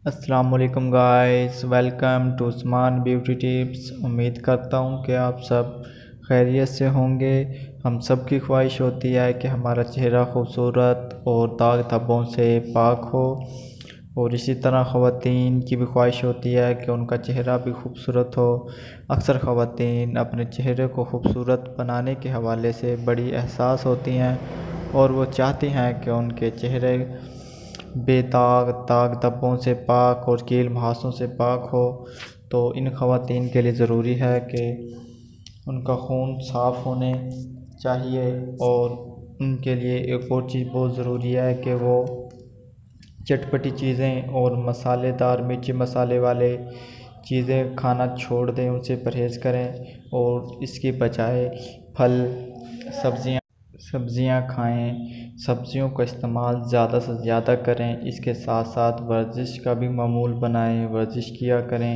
السلام علیکم guys, welcome to Usman beauty tips. امید کرتا ہوں کہ آپ سب خیریت سے ہوں گے۔ ہم سب کی خواہش ہوتی ہے کہ ہمارا چہرہ خوبصورت اور داغ دھبوں سے پاک ہو، اور اسی طرح خواتین کی بھی خواہش ہوتی ہے کہ ان کا چہرہ بھی خوبصورت ہو۔ اکثر خواتین اپنے چہرے کو خوبصورت بنانے کے حوالے سے بڑی حساس ہوتی ہیں، اور وہ چاہتی ہیں کہ ان کے چہرے بے داغ دھبوں سے پاک اور کیل مہاسوں سے پاک ہو۔ تو ان خواتین کے لیے ضروری ہے کہ ان کا خون صاف ہونے چاہیے، اور ان کے لیے ایک اور چیز بہت ضروری ہے کہ وہ چٹپٹی چیزیں اور مسالے دار مرچی مسالے والے چیزیں کھانا چھوڑ دیں، ان سے پرہیز کریں، اور اس کی بجائے پھل سبزیاں کھائیں، سبزیوں کا استعمال زیادہ سے زیادہ کریں۔ اس کے ساتھ ساتھ ورزش کا بھی معمول بنائیں، ورزش کیا کریں،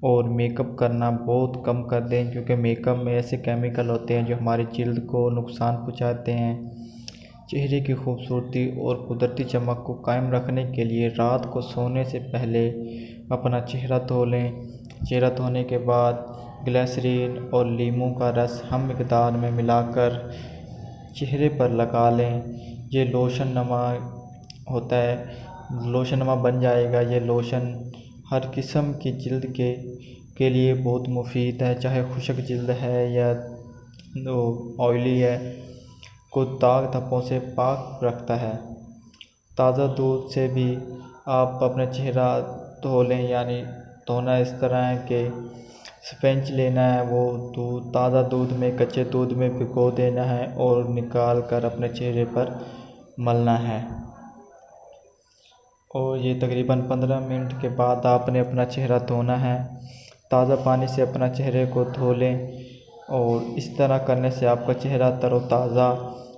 اور میک اپ کرنا بہت کم کر دیں، کیونکہ میک اپ میں ایسے کیمیکل ہوتے ہیں جو ہماری جلد کو نقصان پہنچاتے ہیں۔ چہرے کی خوبصورتی اور قدرتی چمک کو قائم رکھنے کے لیے رات کو سونے سے پہلے اپنا چہرہ دھو لیں۔ چہرہ دھونے کے بعد گلیسرین اور لیموں کا رس ہم مقدار میں ملا کر چہرے پر لگا لیں۔ یہ لوشن نما ہوتا ہے، لوشن نما بن جائے گا۔ یہ لوشن ہر قسم کی جلد کے لیے بہت مفید ہے، چاہے خشک جلد ہے یا آئلی ہے، کو داغ دھبوں سے پاک رکھتا ہے۔ تازہ دودھ سے بھی آپ اپنا چہرہ دھو لیں، یعنی دھونا اس طرح ہے کہ سپنج لینا ہے، وہ تازہ دودھ میں کچے دودھ میں بھگو دینا ہے اور نکال کر اپنے چہرے پر ملنا ہے، اور یہ تقریباً 15 منٹ کے بعد آپ نے اپنا چہرہ دھونا ہے۔ تازہ پانی سے اپنا چہرے کو دھو لیں، اور اس طرح کرنے سے آپ کا چہرہ تر و تازہ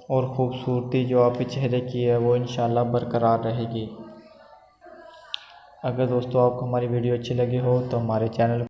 اور خوبصورتی جو آپ کے چہرے کی ہے وہ انشاءاللہ برقرار رہے گی۔ اگر دوستو آپ کو ہماری ویڈیو اچھی لگی ہو تو ہمارے چینل